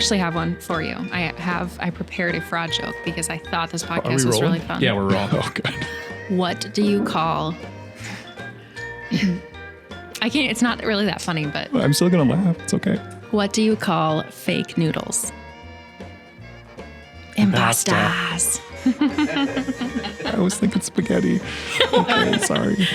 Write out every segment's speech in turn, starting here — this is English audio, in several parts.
actually have one for you. I prepared a fraud joke because I thought this podcast was really fun. Yeah, we're rolling. Oh, good. What do you call... I can't, it's not really that funny, but... I'm still going to laugh. It's okay. What do you call fake noodles? Pasta. Impastas. I was thinking spaghetti. Okay, sorry.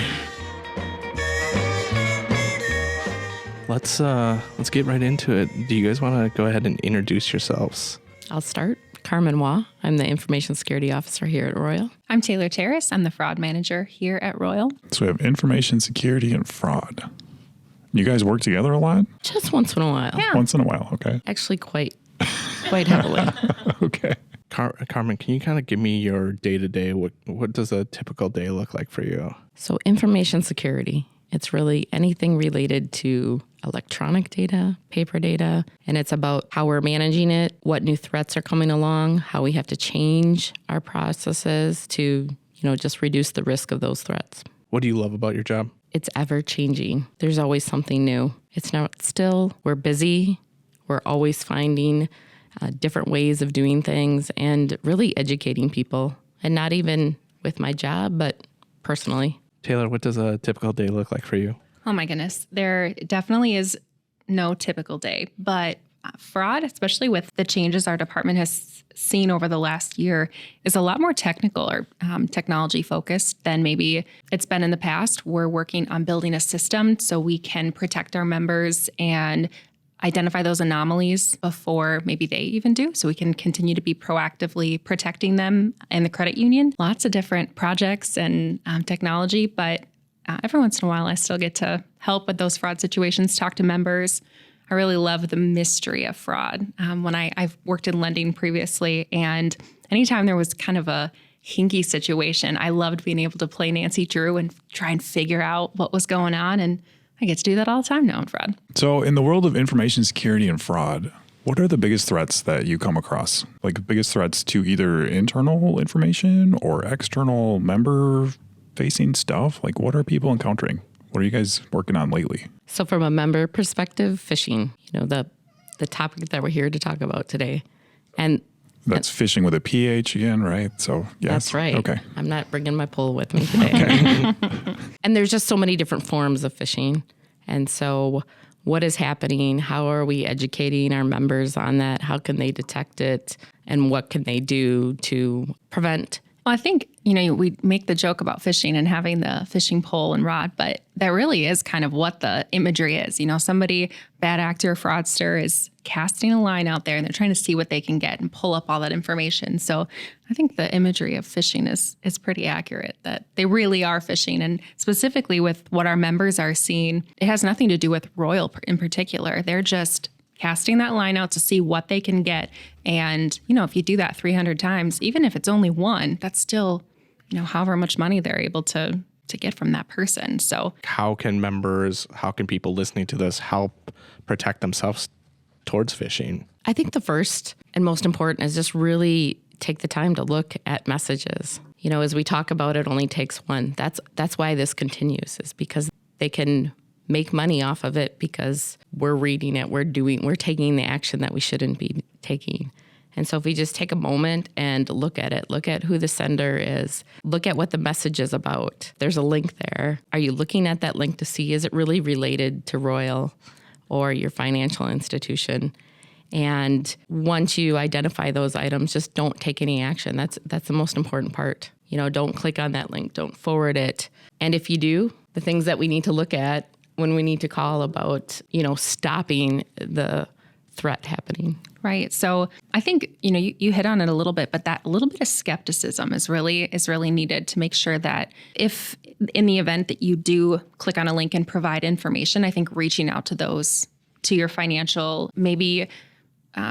Let's get right into it. Do you guys want to go ahead and introduce yourselves? I'll start. Carmen Waugh. I'm the Information Security Officer here at Royal. I'm Taylor Terrace. I'm the fraud manager here at Royal. So we have information security and fraud. You guys work together a lot? Just once in a while. Yeah. Once in a while, okay. Actually, quite heavily. Okay. Carmen, can you kind of give me your day-to-day? What does a typical day look like for you? So information security, it's really anything related to electronic data, paper data, and it's about how we're managing it, what new threats are coming along, how we have to change our processes to, just reduce the risk of those threats. What do you love about your job? It's ever changing. There's always something new. It's not still, we're busy. We're always finding different ways of doing things and really educating people. And not even with my job, but personally. Taylor, what does a typical day look like for you? Oh my goodness. There definitely is no typical day, but fraud, especially with the changes our department has seen over the last year, is a lot more technical or technology focused than maybe it's been in the past. We're working on building a system so we can protect our members and identify those anomalies before maybe they even do, so we can continue to be proactively protecting them and the credit union. Lots of different projects and technology, but every once in a while I still get to help with those fraud situations, talk to members. I really love the mystery of fraud. I've worked in lending previously, and anytime there was kind of a hinky situation, I loved being able to play Nancy Drew and try and figure out what was going on, and I get to do that all the time now in fraud. So in the world of information security and fraud, what are the biggest threats that you come across? Like biggest threats to either internal information or external member-facing stuff? Like what are people encountering? What are you guys working on lately? So from a member perspective, phishing, the topic that we're here to talk about today. And that's phishing with a PH again, right? So yes. That's right. Okay. I'm not bringing my pole with me today. And there's just so many different forms of phishing. And so what is happening? How are we educating our members on that? How can they detect it? And what can they do to prevent? Well, I think, we make the joke about phishing and having the phishing pole and rod, but that really is kind of what the imagery is. Somebody, bad actor, fraudster is casting a line out there and they're trying to see what they can get and pull up all that information. So I think the imagery of phishing is pretty accurate, that they really are phishing. And specifically with what our members are seeing, it has nothing to do with Royal in particular. They're just casting that line out to see what they can get. And, if you do that 300 times, even if it's only one, that's still, however much money they're able to get from that person. So how can people listening to this help protect themselves towards phishing? I think the first and most important is just really take the time to look at messages. As we talk about, it only takes one. That's why this continues, is because they can make money off of it because we're reading it, we're taking the action that we shouldn't be taking. And so if we just take a moment and look at it, look at who the sender is, look at what the message is about. There's a link there. Are you looking at that link to see, is it really related to Royal or your financial institution? And once you identify those items, just don't take any action. That's the most important part. Don't click on that link, don't forward it. And if you do, the things that we need to look at when we need to call about, stopping the threat happening. Right. So I think, you hit on it a little bit, but that little bit of skepticism is really needed to make sure that if in the event that you do click on a link and provide information, I think reaching out to your financial, maybe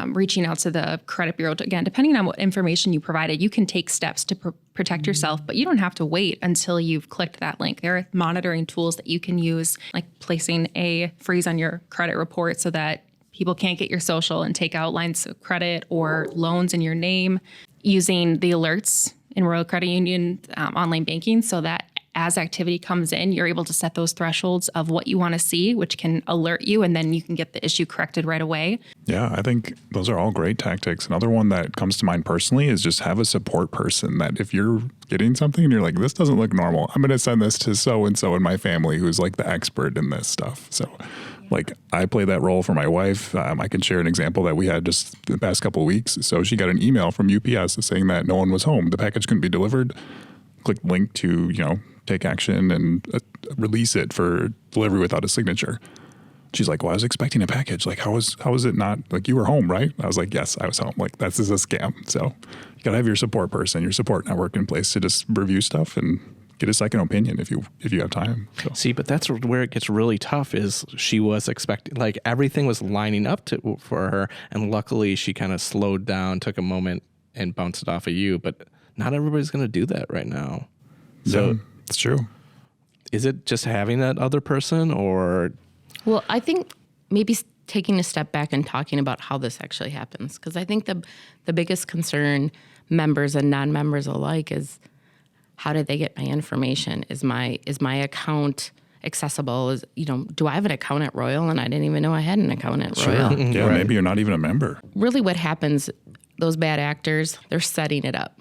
reaching out to the credit bureau, again, depending on what information you provided, you can take steps to protect yourself, but you don't have to wait until you've clicked that link. There are monitoring tools that you can use, like placing a freeze on your credit report so that people can't get your social and take out lines of credit or loans in your name, using the alerts in Royal Credit Union online banking so that as activity comes in, you're able to set those thresholds of what you want to see, which can alert you, and then you can get the issue corrected right away. Yeah, I think those are all great tactics. Another one that comes to mind personally is just have a support person that if you're getting something and you're like, this doesn't look normal, I'm going to send this to so-and-so in my family who's like the expert in this stuff. So like I play that role for my wife. I can share an example that we had just the past couple of weeks. So she got an email from UPS saying that no one was home. The package couldn't be delivered. Click link to, take action and release it for delivery without a signature. She's like, well, I was expecting a package. Like, how was it not, like, you were home, right? I was like, yes, I was home. Like, this is a scam. So you got to have your support person, your support network in place to just review stuff and get a second opinion if you have time. So. See, but that's where it gets really tough is she was expecting, like everything was lining up for her. And luckily she kind of slowed down, took a moment and bounced it off of you. But not everybody's going to do that right now. So yeah, it's true. Is it just having that other person or? Well, I think maybe taking a step back and talking about how this actually happens. Because I think the biggest concern members and non-members alike is, how did they get my information? Is my account accessible? Do I have an account at Royal and I didn't even know I had an account at Royal? Yeah, right. Maybe you're not even a member. Really what happens, those bad actors, they're setting it up.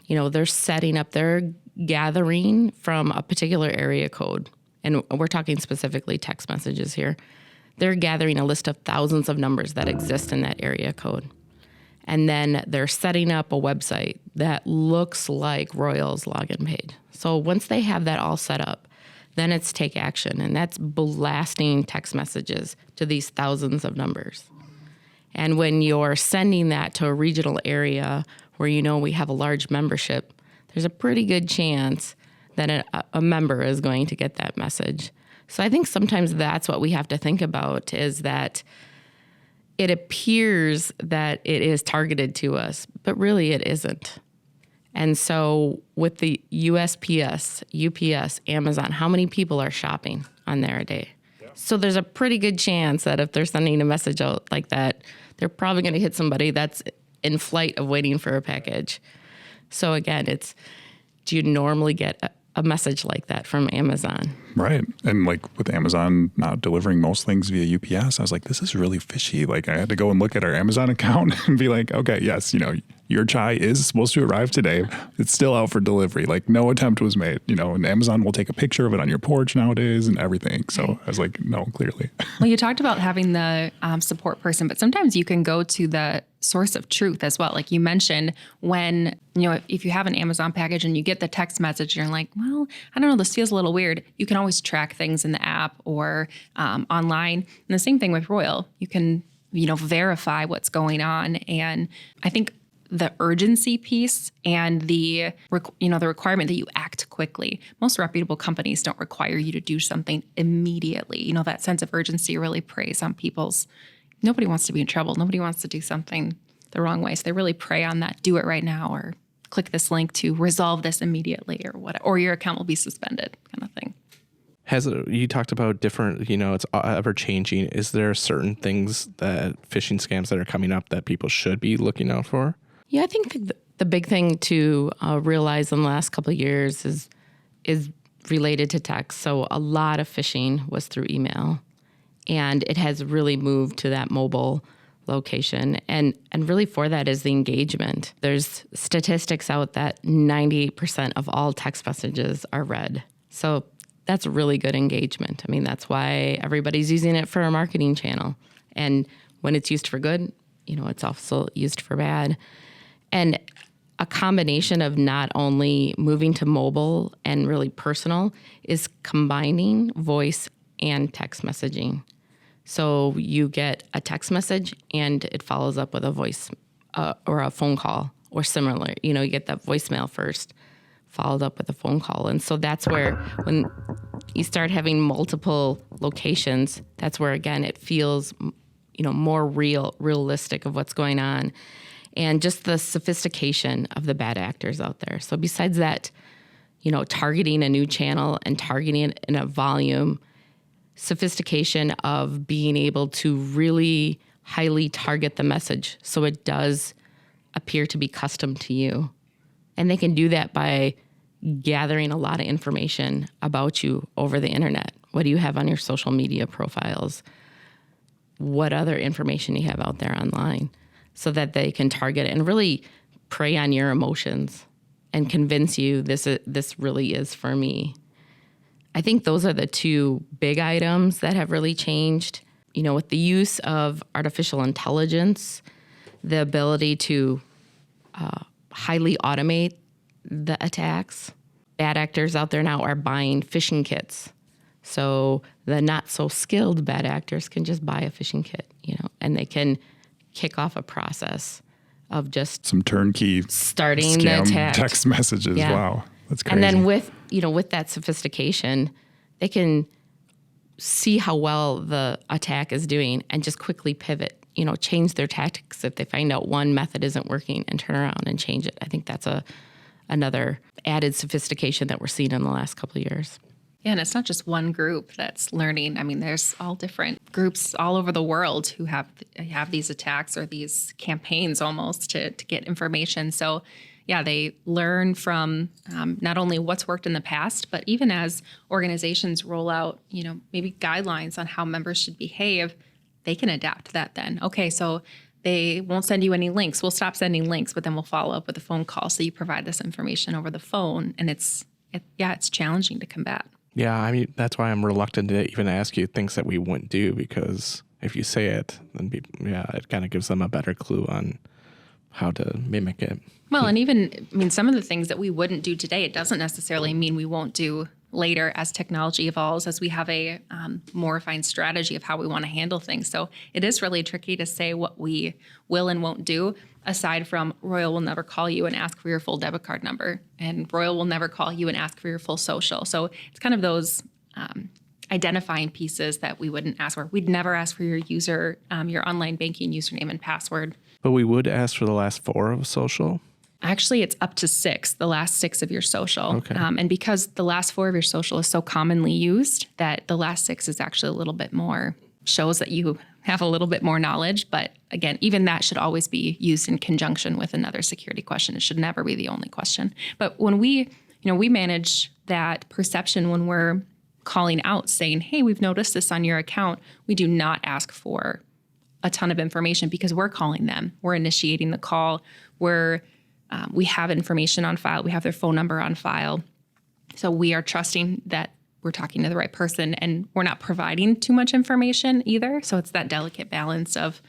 They're gathering from a particular area code. And we're talking specifically text messages here. They're gathering a list of thousands of numbers that exist in that area code. And then they're setting up a website that looks like Royal's login page. So once they have that all set up, then it's take action. And that's blasting text messages to these thousands of numbers. And when you're sending that to a regional area where we have a large membership, there's a pretty good chance that a member is going to get that message. So I think sometimes that's what we have to think about, is that it appears that it is targeted to us, but really it isn't. And so with the USPS, UPS, Amazon, how many people are shopping on there a day? Yeah. So there's a pretty good chance that if they're sending a message out like that, they're probably going to hit somebody that's in flight of waiting for a package. So again, do you normally get a message like that from Amazon? Right. And like with Amazon not delivering most things via UPS, I was like, this is really fishy. Like I had to go and look at our Amazon account and be like, okay, yes, your chai is supposed to arrive today. It's still out for delivery. Like no attempt was made, and Amazon will take a picture of it on your porch nowadays and everything. So I was like, no, clearly. Well, you talked about having the support person, but sometimes you can go to the source of truth as well. Like you mentioned, when, if you have an Amazon package and you get the text message, you're like, well, I don't know, this feels a little weird. You can always track things in the app or online. And the same thing with Royal. You can, verify what's going on. And I think the urgency piece and the requirement that you act quickly. Most reputable companies don't require you to do something immediately. That sense of urgency really preys on nobody wants to be in trouble. Nobody wants to do something the wrong way. So they really prey on that, do it right now, or click this link to resolve this immediately, or whatever, or your account will be suspended, kind of thing. You talked about different, it's ever changing. Is there certain things that phishing scams that are coming up that people should be looking out for? Yeah, I think the big thing to realize in the last couple of years is related to text. So a lot of phishing was through email, and it has really moved to that mobile location. And really for that is the engagement. There's statistics out that 98% of all text messages are read. So that's really good engagement. I mean, that's why everybody's using it for a marketing channel. And when it's used for good, it's also used for bad. And a combination of not only moving to mobile and really personal is combining voice and text messaging. So you get a text message and it follows up with a voice or a phone call or similar. You get that voicemail first, followed up with a phone call. And so that's where when you start having multiple locations, that's where, again, it feels, more realistic of what's going on. And just the sophistication of the bad actors out there. So besides that, targeting a new channel and targeting it in a volume, sophistication of being able to really highly target the message so it does appear to be custom to you. And they can do that by gathering a lot of information about you over the internet. What do you have on your social media profiles? What other information you have out there online, so that they can target it and really prey on your emotions and convince you this really is for me. I think those are the two big items that have really changed. You know, with the use of artificial intelligence, the ability to highly automate the attacks. Bad actors out there now are buying phishing kits. So the not so skilled bad actors can just buy a phishing kit, and they can kick off a process of just Some turnkey starting the scam attack. text messages. Yeah. Wow. That's crazy. And then with that sophistication, they can see how well the attack is doing and just quickly pivot, change their tactics if they find out one method isn't working, and turn around and change it. I think that's another added sophistication that we're seeing in the last couple of years. Yeah, and it's not just one group that's learning. I mean, there's all different groups all over the world who have these attacks or these campaigns almost to get information. So, yeah, they learn from not only what's worked in the past, but even as organizations roll out, maybe guidelines on how members should behave, they can adapt that then. Okay, so they won't send you any links. We'll stop sending links, but then we'll follow up with a phone call. So you provide this information over the phone, and it's challenging to combat. Yeah, I mean, that's why I'm reluctant to even ask you things that we wouldn't do, because if you say it, then it kind of gives them a better clue on how to mimic it. Well, and even, some of the things that we wouldn't do today, it doesn't necessarily mean we won't do later as technology evolves, as we have a more refined strategy of how we want to handle things. So it is really tricky to say what we will and won't do, aside from Royal will never call you and ask for your full debit card number, and Royal will never call you and ask for your full social. So it's kind of those identifying pieces that we wouldn't ask for. We'd never ask for your your online banking username and password. But we would ask for the last 4 of social. Actually, it's up to 6, the last 6 of your social. Okay. And because the last 4 of your social is so commonly used, that the last 6 is actually a little bit more, shows that you have a little bit more knowledge. But again, even that should always be used in conjunction with another security question. It should never be the only question. But when we manage that perception when we're calling out saying, hey, we've noticed this on your account, we do not ask for a ton of information because we're calling them. We're initiating the call. We have information on file. We have their phone number on file. So we are trusting that we're talking to the right person, and we're not providing too much information either. So it's that delicate balance of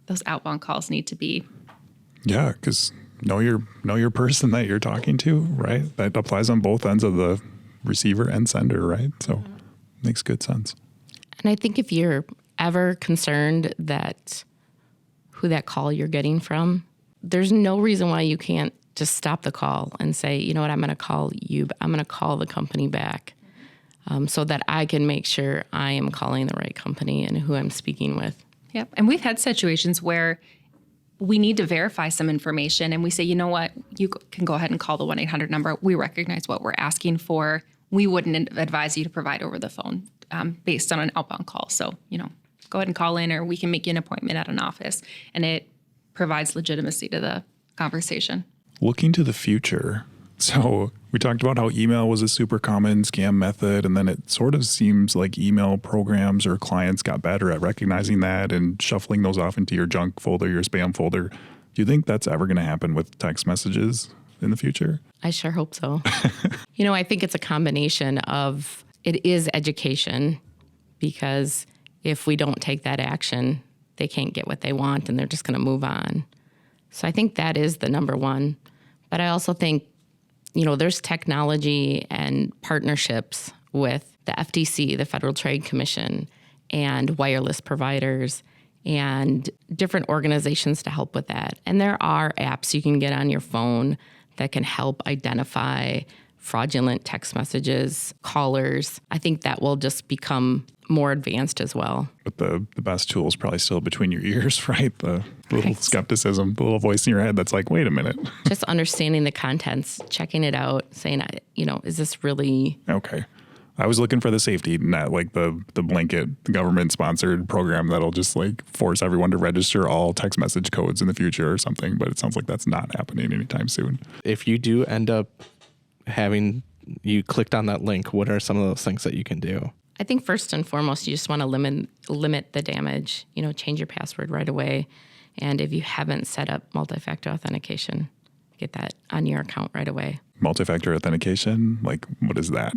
those outbound calls need to be. Yeah, because know your person that you're talking to, right? That applies on both ends of the receiver and sender, right? So makes good sense. And I think if you're ever concerned that who that call you're getting from, there's no reason why you can't just stop the call and say, you know what, I'm going to call you. I'm going to call the company back so that I can make sure I am calling the right company and who I'm speaking with. Yep. And we've had situations where we need to verify some information and we say, you know what, you can go ahead and call the 1-800 number. We recognize what we're asking for. We wouldn't advise you to provide over the phone based on an outbound call. So, go ahead and call in, or we can make you an appointment at an office. And it provides legitimacy to the conversation. Looking to the future. So we talked about how email was a super common scam method, and then it sort of seems like email programs or clients got better at recognizing that and shuffling those off into your junk folder, your spam folder. Do you think that's ever going to happen with text messages in the future? I sure hope so. I think it's a combination of, it is education, because if we don't take that action, they can't get what they want and they're just going to move on. So I think that is the number one. But I also think, there's technology and partnerships with the FTC, the Federal Trade Commission, and wireless providers and different organizations to help with that. And there are apps you can get on your phone that can help identify fraudulent text messages, callers. I think that will just become more advanced as well. But the best tool is probably still between your ears, right? The little skepticism, the little voice in your head that's like, wait a minute. Just understanding the contents, checking it out, saying, is this really... Okay. I was looking for the safety net, like the blanket government-sponsored program that'll just like force everyone to register all text message codes in the future or something. But it sounds like that's not happening anytime soon. If you do end up having you clicked on that link, what are some of those things that you can do? I think first and foremost, you just want to limit the damage. Change your password right away. And if you haven't set up multi-factor authentication, get that on your account right away. Multi-factor authentication, like what is that?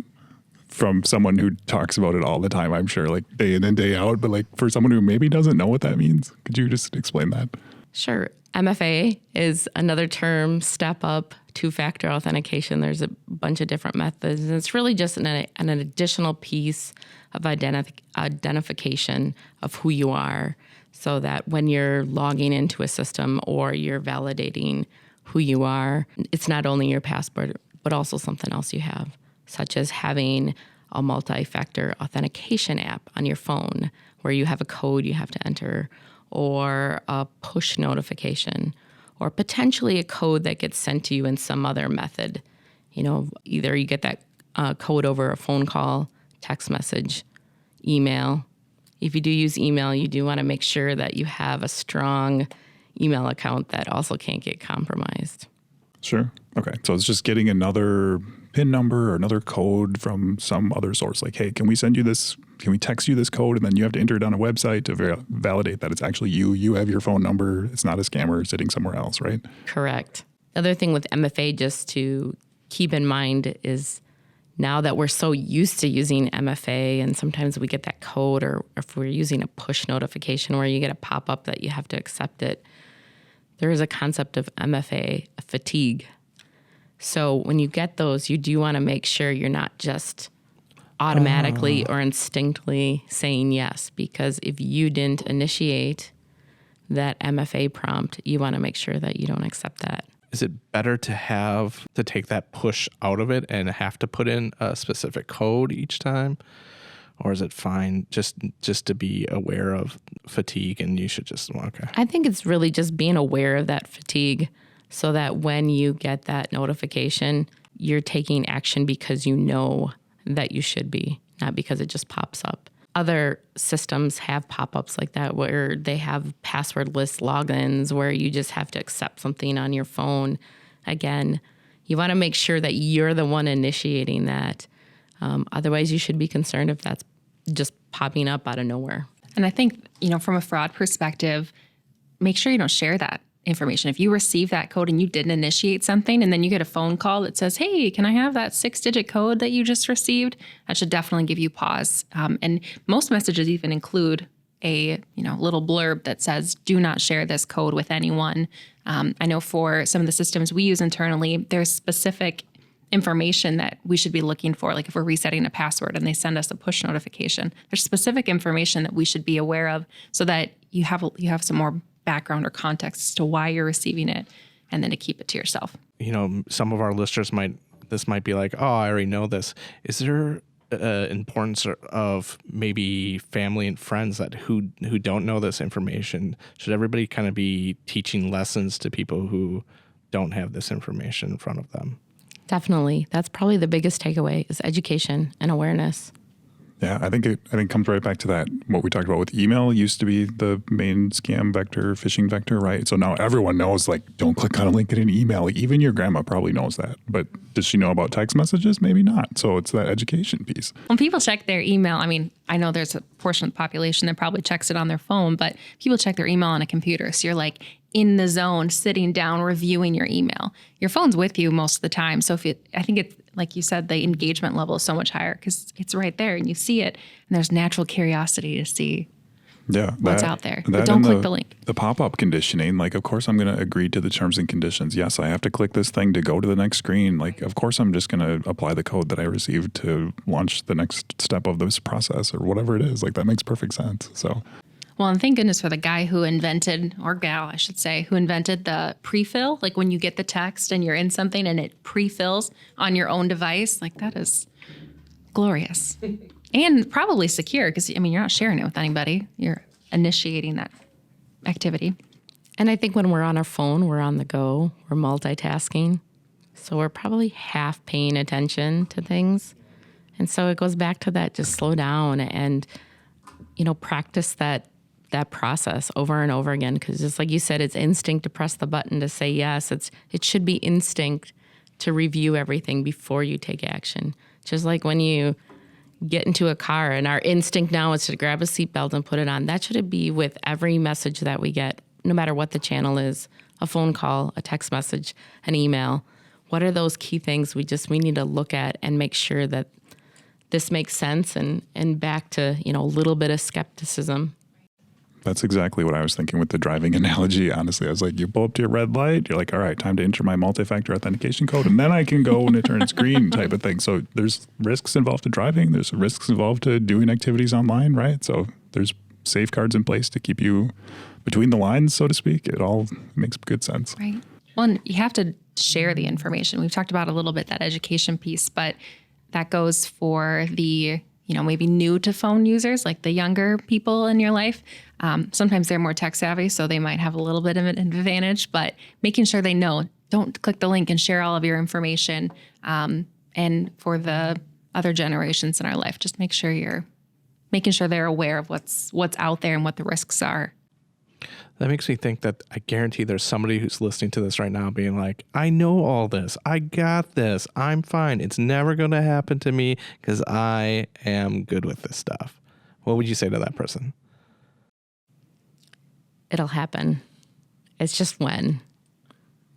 From someone who talks about it all the time, I'm sure, like day in and day out. But like for someone who maybe doesn't know what that means, could you just explain that? Sure. MFA is another term, step up, two-factor authentication. There's a bunch of different methods. And it's really just an additional piece of identification of who you are, so that when you're logging into a system or you're validating who you are, it's not only your passport, but also something else you have, such as having a multi-factor authentication app on your phone where you have a code you have to enter, or a push notification, or potentially a code that gets sent to you in some other method. Either you get that code over a phone call, text message, email. If you do use email, you do want to make sure that you have a strong email account that also can't get compromised. Sure. Okay. So it's just getting another PIN number or another code from some other source. Like, hey, can we send you this? Can we text you this code? And then you have to enter it on a website to validate that it's actually you. You have your phone number. It's not a scammer sitting somewhere else, right? Correct. The other thing with MFA just to keep in mind is now that we're so used to using MFA, and sometimes we get that code, or if we're using a push notification where you get a pop-up that you have to accept it, there is a concept of MFA fatigue. So when you get those, you do want to make sure you're not just automatically or instinctively saying yes, because if you didn't initiate that MFA prompt, you want to make sure that you don't accept that. Is it better to take that push out of it and have to put in a specific code each time? Or is it fine just to be aware of fatigue and you should just, okay. I think it's really just being aware of that fatigue so that when you get that notification, you're taking action because you know that you should be, not because it just pops up. Other systems have pop-ups like that where they have passwordless logins where you just have to accept something on your phone. Again, you want to make sure that you're the one initiating that. Otherwise, you should be concerned if that's just popping up out of nowhere. And I think, from a fraud perspective, make sure you don't share that information. If you receive that code and you didn't initiate something and then you get a phone call that says, hey, can I have that 6-digit code that you just received? That should definitely give you pause. And most messages even include a little blurb that says, do not share this code with anyone. I know for some of the systems we use internally, there's specific information that we should be looking for. Like if we're resetting a password and they send us a push notification, there's specific information that we should be aware of so that you have some more background or context as to why you're receiving it, and then to keep it to yourself. Some of our listeners might be like, oh, I already know this. Is there importance of maybe family and friends that who don't know this information? Should everybody kind of be teaching lessons to people who don't have this information in front of them? Definitely. That's probably the biggest takeaway is education and awareness. Yeah, I think it comes right back to that. What we talked about with email used to be the main scam vector, phishing vector, right? So now everyone knows, like, don't click on a link in an email. Like, even your grandma probably knows that. But does she know about text messages? Maybe not. So it's that education piece. When people check their email, I know there's a portion of the population that probably checks it on their phone, but people check their email on a computer. So you're like in the zone, sitting down, reviewing your email. Your phone's with you most of the time. So I think it's, like you said, the engagement level is so much higher because it's right there and you see it, and there's natural curiosity to see what's out there. But don't click the link. The pop-up conditioning, like, of course I'm going to agree to the terms and conditions. Yes, I have to click this thing to go to the next screen. Like, of course I'm just going to apply the code that I received to launch the next step of this process or whatever it is. Like, that makes perfect sense. So. Well, and thank goodness for the guy who invented, or gal, I should say, who invented the pre-fill. Like when you get the text and you're in something and it pre-fills on your own device, like that is glorious. And probably secure because, you're not sharing it with anybody. You're initiating that activity. And I think when we're on our phone, we're on the go, we're multitasking. So we're probably half paying attention to things. And so it goes back to that, just slow down and, practice that process over and over again. Because just like you said, it's instinct to press the button to say yes. It should be instinct to review everything before you take action. Just like when you get into a car and our instinct now is to grab a seatbelt and put it on. That should be with every message that we get, no matter what the channel is, a phone call, a text message, an email. What are those key things we need to look at and make sure that this makes sense, and back to, a little bit of skepticism. That's exactly what I was thinking with the driving analogy. Honestly, I was like, you pull up to your red light, you're like, all right, time to enter my multi-factor authentication code, and then I can go when it turns green type of thing. So there's risks involved to driving. There's risks involved to doing activities online, right? So there's safeguards in place to keep you between the lines, so to speak. It all makes good sense. Right. Well, and you have to share the information. We've talked about a little bit that education piece, but that goes for the maybe new to phone users, like the younger people in your life. Sometimes they're more tech savvy, so they might have a little bit of an advantage, but making sure they know, don't click the link and share all of your information. And for the other generations in our life, just make sure you're making sure they're aware of what's out there and what the risks are. That makes me think that I guarantee there's somebody who's listening to this right now being like, I know all this. I got this. I'm fine. It's never going to happen to me because I am good with this stuff. What would you say to that person? It'll happen. It's just when,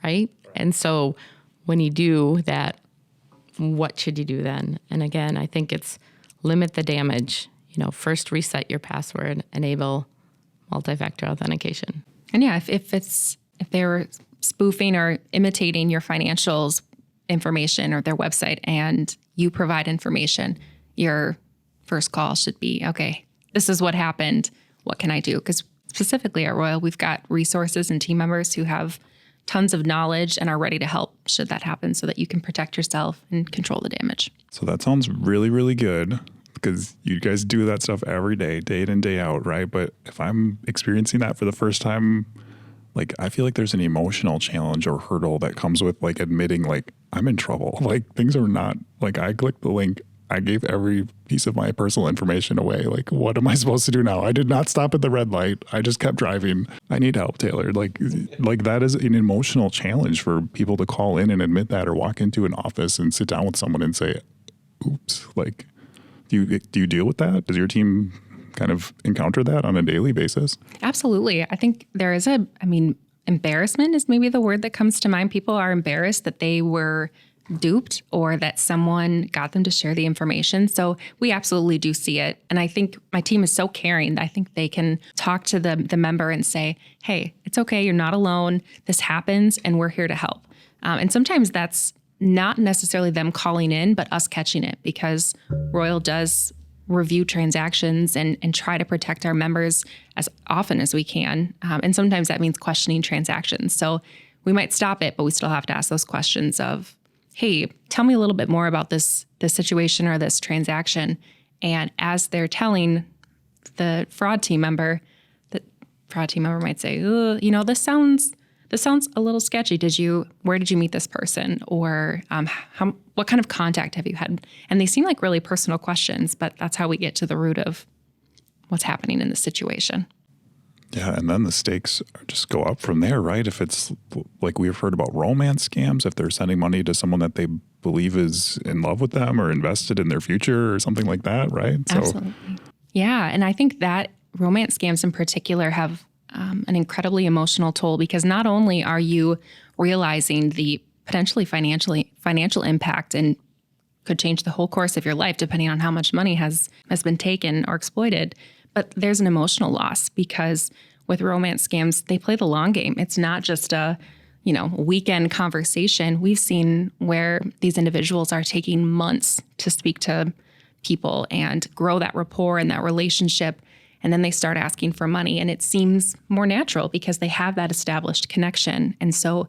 right? And so when you do that, what should you do then? And again, I think it's limit the damage. First reset your password, enable multi-factor authentication. And yeah, if they were spoofing or imitating your financials information or their website and you provide information, your first call should be, okay, this is what happened. What can I do? Because specifically at Royal, we've got resources and team members who have tons of knowledge and are ready to help should that happen so that you can protect yourself and control the damage. So that sounds really, really good, because you guys do that stuff every day, day in and day out, right? But if I'm experiencing that for the first time, like, I feel like there's an emotional challenge or hurdle that comes with like admitting like I'm in trouble. Like, things are not like, I clicked the link, I gave every piece of my personal information away. Like, what am I supposed to do now? I did not stop at the red light. I just kept driving. I need help, Taylor. Like that is an emotional challenge for people to call in and admit that, or walk into an office and sit down with someone and say, oops, like, do you deal with that? Does your team kind of encounter that on a daily basis? Absolutely. I think there is embarrassment is maybe the word that comes to mind. People are embarrassed that they were duped or that someone got them to share the information. So we absolutely do see it. And I think my team is so caring that I think they can talk to the member and say, hey, it's okay. You're not alone. This happens and we're here to help. And sometimes that's not necessarily them calling in, but us catching it, because Royal does review transactions and try to protect our members as often as we can. And sometimes that means questioning transactions. So we might stop it, but we still have to ask those questions of, hey, tell me a little bit more about this situation or this transaction. And as they're telling the fraud team member might say, this sounds a little sketchy. Where did you meet this person? Or what kind of contact have you had? And they seem like really personal questions, but that's how we get to the root of what's happening in the situation. Yeah, and then the stakes just go up from there, right? If it's like we've heard about romance scams, if they're sending money to someone that they believe is in love with them or invested in their future or something like that, right? Absolutely. Yeah, and I think that romance scams in particular have an incredibly emotional toll, because not only are you realizing the potentially financial impact and could change the whole course of your life depending on how much money has been taken or exploited, but there's an emotional loss, because with romance scams, they play the long game. It's not just a weekend conversation. We've seen where these individuals are taking months to speak to people and grow that rapport and that relationship. And then they start asking for money, and it seems more natural because they have that established connection. And so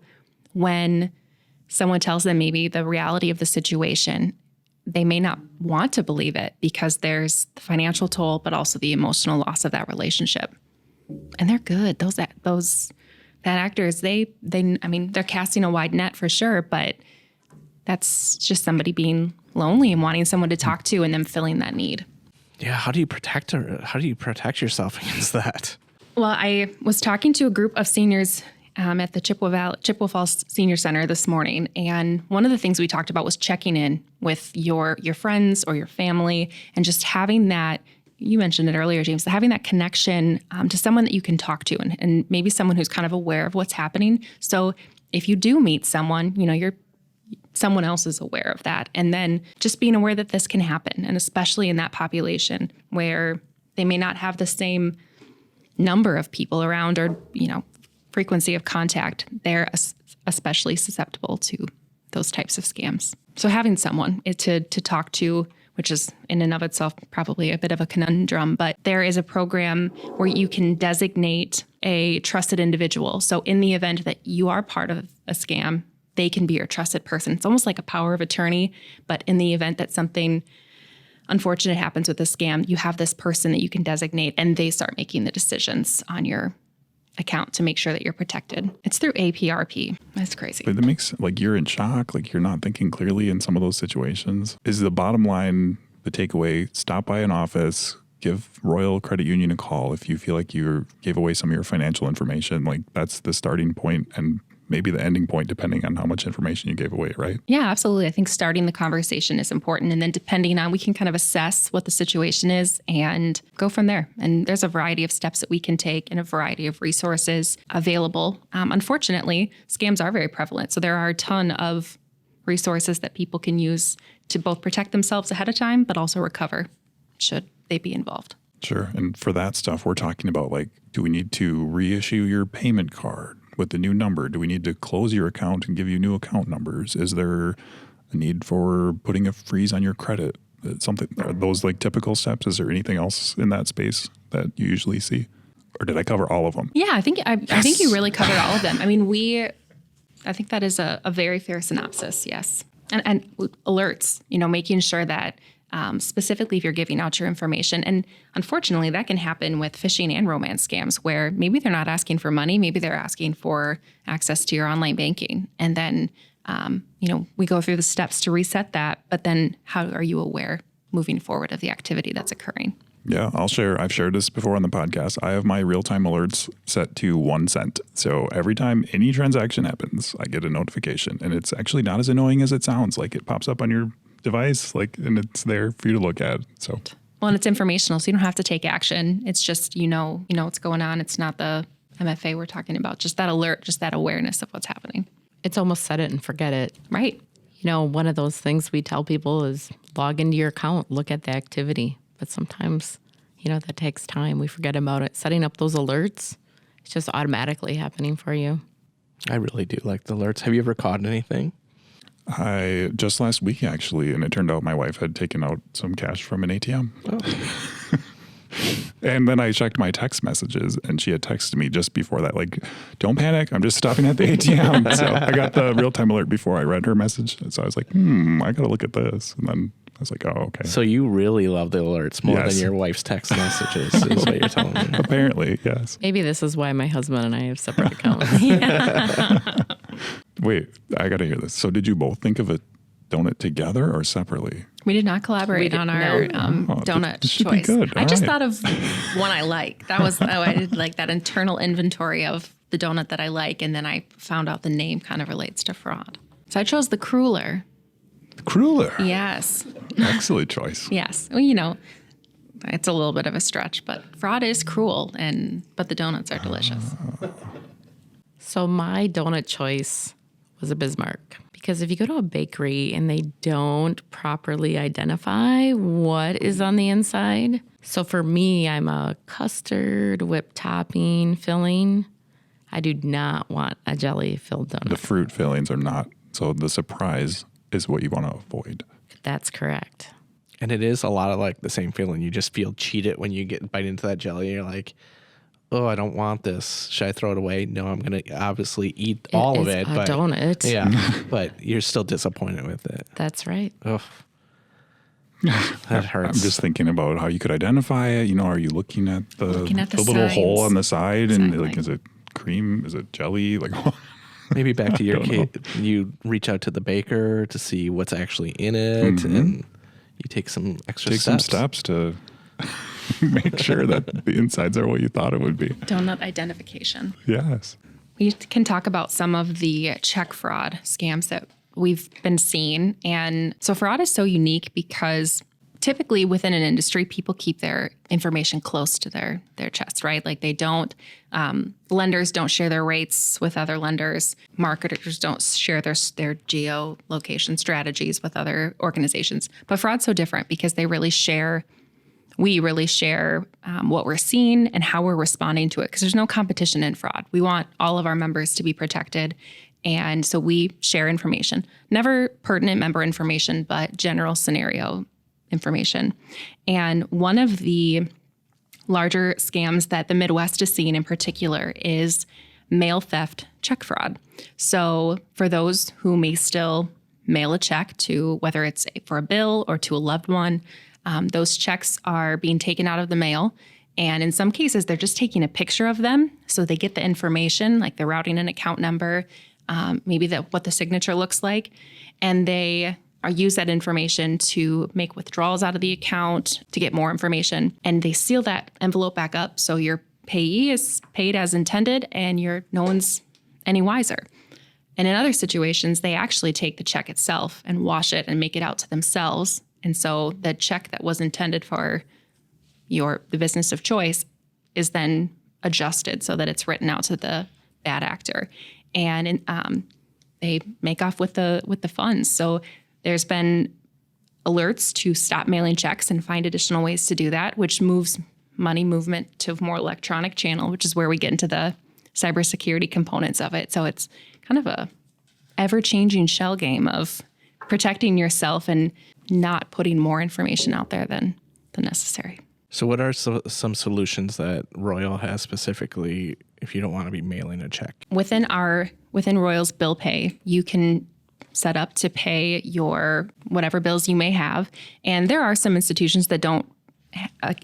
when someone tells them maybe the reality of the situation, they may not want to believe it because there's the financial toll, but also the emotional loss of that relationship. And they're good. Those bad actors, they're casting a wide net for sure, but that's just somebody being lonely and wanting someone to talk to and them filling that need. Yeah, how do you protect her? How do you protect yourself against that? Well, I was talking to a group of seniors at the Chippewa Falls Senior Center this morning, and one of the things we talked about was checking in with your friends or your family, and just having that. You mentioned it earlier, James, having that connection to someone that you can talk to, and maybe someone who's kind of aware of what's happening. So if you do meet someone, someone else is aware of that, and then just being aware that this can happen, and especially in that population where they may not have the same number of people around or frequency of contact, they're especially susceptible to those types of scams. So having someone to talk to, which is in and of itself probably a bit of a conundrum, but there is a program where you can designate a trusted individual. So in the event that you are part of a scam, they can be your trusted person. It's almost like a power of attorney, but in the event that something unfortunate happens with a scam, you have this person that you can designate, and they start making the decisions on your account to make sure that you're protected. It's through APRP. That's crazy. But it makes you're in shock, you're not thinking clearly in some of those situations. Is the bottom line, the takeaway, stop by an office, give Royal Credit Union a call if you feel like you gave away some of your financial information. That's the starting point and maybe the ending point, depending on how much information you gave away, right? Yeah, absolutely. I think starting the conversation is important. And then depending on, we can kind of assess what the situation is and go from there. And there's a variety of steps that we can take and a variety of resources available. Unfortunately, scams are very prevalent. So there are a ton of resources that people can use to both protect themselves ahead of time, but also recover should they be involved. Sure. And for that stuff, we're talking about do we need to reissue your payment card with the new number? Do we need to close your account and give you new account numbers? Is there a need for putting a freeze on your credit? Are those typical steps? Is there anything else in that space that you usually see? Or did I cover all of them? Yeah, I think you really covered all of them. I mean, I think that is a very fair synopsis, yes. And alerts, making sure that specifically if you're giving out your information. And unfortunately, that can happen with phishing and romance scams where maybe they're not asking for money, maybe they're asking for access to your online banking. And then, we go through the steps to reset that, but then how are you aware moving forward of the activity that's occurring? Yeah, I'll share. I've shared this before on the podcast. I have my real-time alerts set to 1 cent. So every time any transaction happens, I get a notification. And it's actually not as annoying as it sounds. It pops up on your device, and it's there for you to look at. So, well, and it's informational, so you don't have to take action. It's just you know what's going on. It's not the MFA we're talking about. Just that alert, just that awareness of what's happening. It's almost set it and forget it. Right. One of those things we tell people is log into your account, look at the activity. But sometimes, that takes time. We forget about it. Setting up those alerts, it's just automatically happening for you. I really do like the alerts. Have you ever caught anything? I just last week actually, and it turned out my wife had taken out some cash from an ATM. Oh. And then I checked my text messages, and she had texted me just before that, don't panic, I'm just stopping at the ATM. So I got the real-time alert before I read her message. And so I was like, I got to look at this. And then I was like, oh, okay. So you really love the alerts more than your wife's text messages is what you're telling me. Apparently, yes. Maybe this is why my husband and I have separate accounts. Wait, I got to hear this. So did you both think of a donut together or separately? We did not collaborate on our donut this should choice. Be good. I just thought of one I like. That was I did that internal inventory of the donut that I like, and then I found out the name kind of relates to fraud. So I chose the Cruller. Cruller. Yes. Excellent choice. Yes. Well, it's a little bit of a stretch, but fraud is cruel, but the donuts are delicious. So my donut choice was a Bismarck. Because if you go to a bakery and they don't properly identify what is on the inside. So for me, I'm a custard, whipped topping, filling. I do not want a jelly-filled donut. The fruit fillings are not. So the surprise is what you want to avoid. That's correct. And it is a lot of the same feeling. You just feel cheated when you get bite into that jelly. You're like, oh, I don't want this. Should I throw it away? No, I'm going to obviously eat all of it. But donut. Yeah, but you're still disappointed with it. That's right. Oh, that hurts. I'm just thinking about how you could identify it. Are you looking at the little signs. hole on the side Exactly. and is it cream? Is it jelly? Maybe back to your kid, you reach out to the baker to see what's actually in it, and you take some extra some steps to make sure that the insides are what you thought it would be. Donut identification. Yes. We can talk about some of the check fraud scams that we've been seeing. And so fraud is so unique because typically within an industry, people keep their information close to their chest, right? Like they don't, lenders don't share their rates with other lenders. Marketers don't share their geolocation strategies with other organizations. But fraud's so different because we really share what we're seeing and how we're responding to it, because there's no competition in fraud. We want all of our members to be protected. And so we share information, never pertinent member information, but general scenario information. And one of the larger scams that the Midwest is seeing in particular is mail theft check fraud. So for those who may still mail a check to, whether it's for a bill or to a loved one, those checks are being taken out of the mail. And in some cases, they're just taking a picture of them. So they get the information, like the routing and account number, maybe what the signature looks like. And they use that information to make withdrawals out of the account, to get more information. And they seal that envelope back up. So your payee is paid as intended and no one's any wiser. And in other situations, they actually take the check itself and wash it and make it out to themselves. And so the check that was intended for the business of choice is then adjusted so that it's written out to the bad actor. And they make off with the funds. So there's been alerts to stop mailing checks and find additional ways to do that, which moves money movement to a more electronic channel, which is where we get into the cybersecurity components of it. So it's kind of a ever-changing shell game of protecting yourself and not putting more information out there than necessary. So what are some solutions that Royal has specifically if you don't want to be mailing a check? Within Royal's bill pay, you can set up to pay your whatever bills you may have. And there are some institutions that don't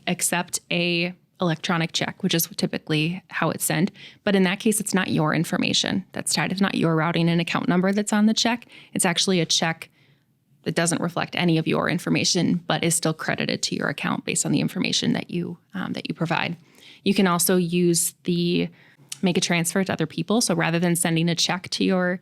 accept a electronic check, which is typically how it's sent. But in that case, it's not your information that's tied. It's not your routing and account number that's on the check. It's actually a check that doesn't reflect any of your information, but is still credited to your account based on the information that you provide. You can also make a transfer to other people. So rather than sending a check to your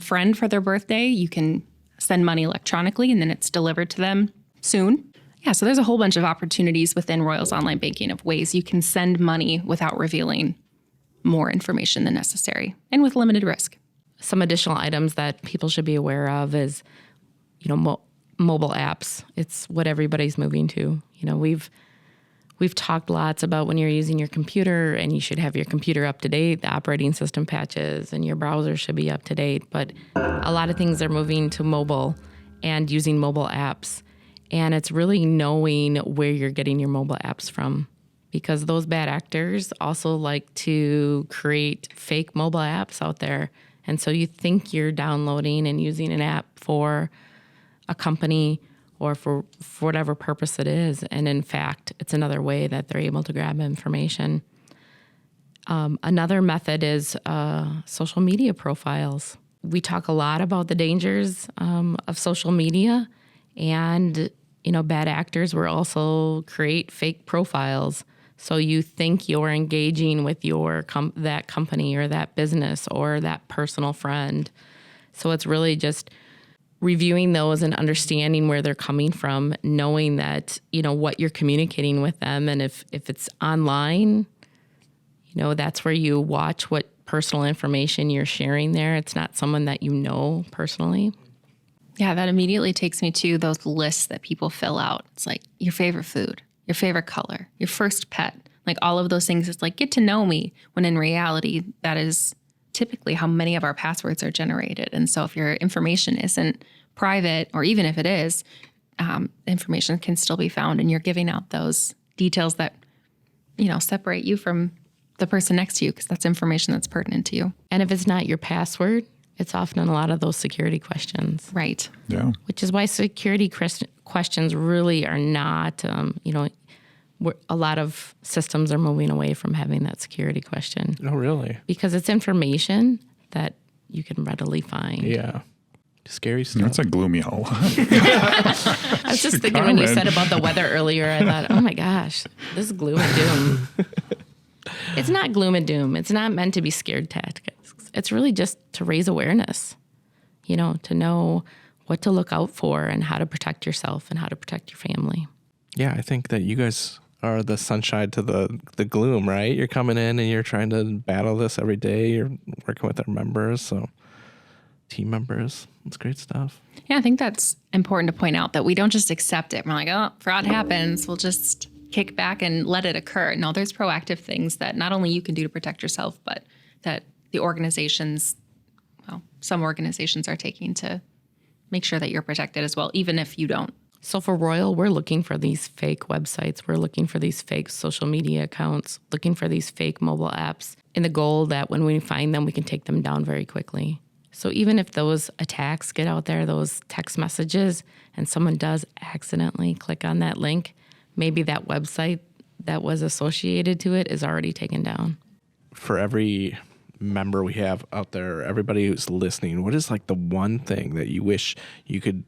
friend for their birthday, you can send money electronically and then it's delivered to them soon. Yeah, so there's a whole bunch of opportunities within Royal's online banking of ways you can send money without revealing more information than necessary and with limited risk. Some additional items that people should be aware of is, mobile apps. It's what everybody's moving to. We've talked lots about when you're using your computer and you should have your computer up to date, the operating system patches, and your browser should be up to date. But a lot of things are moving to mobile and using mobile apps. And it's really knowing where you're getting your mobile apps from, because those bad actors also like to create fake mobile apps out there. And so you think you're downloading and using an app for a company or for whatever purpose it is. And in fact, it's another way that they're able to grab information. Another method is social media profiles. We talk a lot about the dangers of social media, and bad actors will also create fake profiles. So you think you're engaging with that company or that business or that personal friend. So it's really just reviewing those and understanding where they're coming from, knowing that, what you're communicating with them. And if it's online, that's where you watch what personal information you're sharing there. It's not someone that you know personally. Yeah, that immediately takes me to those lists that people fill out. It's like your favorite food, your favorite color, your first pet, like all of those things. It's like, get to know me, when in reality, that is typically how many of our passwords are generated. And so if your information isn't private, or even if it is, information can still be found, and you're giving out those details that, separate you from the person next to you, because that's information that's pertinent to you. And if it's not your password, it's often a lot of those security questions. Right. Yeah. Which is why security questions really are not, a lot of systems are moving away from having that security question. Oh, really? Because it's information that you can readily find. Yeah. Scary stuff. That's a gloomy hole. I was just thinking when you said about the weather earlier, I thought, oh my gosh, this is gloom and doom. It's not gloom and doom. It's not meant to be scared tactics. It's really just to raise awareness, to know what to look out for and how to protect yourself and how to protect your family. Yeah, I think that you guys are the sunshine to the gloom, right? You're coming in and you're trying to battle this every day. You're working with our members, so team members. It's great stuff. Yeah, I think that's important to point out that we don't just accept it. We're like, oh, fraud happens. We'll just kick back and let it occur. No, there's proactive things that not only you can do to protect yourself, but that the organizations, some organizations are taking to make sure that you're protected as well, even if you don't. So for Royal, we're looking for these fake websites. We're looking for these fake social media accounts, looking for these fake mobile apps, in the goal that when we find them, we can take them down very quickly. So even if those attacks get out there, those text messages, and someone does accidentally click on that link, maybe that website that was associated to it is already taken down. For every member we have out there, everybody who's listening, what is like the one thing that you wish you could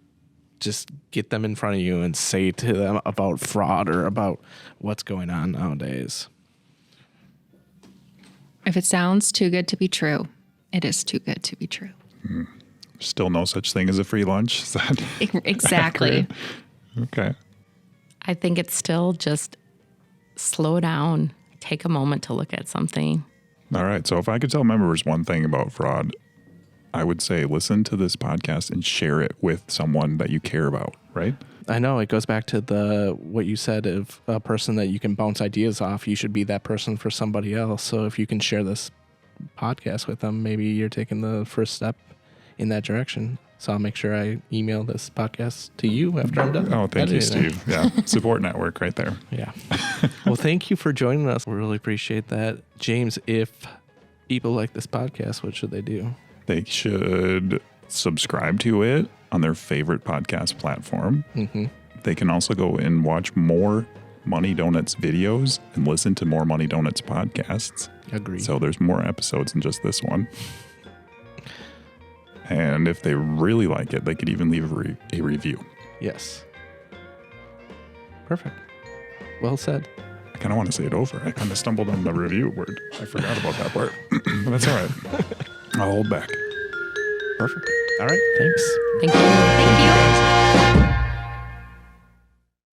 just get them in front of you and say to them about fraud or about what's going on nowadays? If it sounds too good to be true, it is too good to be true. Still no such thing as a free lunch? Is that Exactly. accurate? Okay. I think it's still just slow down, take a moment to look at something. All right. So if I could tell members one thing about fraud, I would say listen to this podcast and share it with someone that you care about, right? I know it goes back to what you said of a person that you can bounce ideas off. You should be that person for somebody else. So if you can share this podcast with them, maybe you're taking the first step in that direction. So I'll make sure I email this podcast to you after I'm done. Oh, thank you, editing it. Steve. Yeah. Support network right there. Yeah. Well, thank you for joining us. We really appreciate that. James, if people like this podcast, what should they do? They should subscribe to it on their favorite podcast platform. Mm-hmm. They can also go and watch more Money Donuts videos and listen to more Money Donuts podcasts. Agreed. So there's more episodes than just this one. And if they really like it, they could even leave a review. Yes. Perfect. Well said. I kind of want to say it over. I kind of stumbled on the review word. I forgot about that part. But that's all right. I'll hold back. Perfect. All right. Thanks. Thank you. Thank you.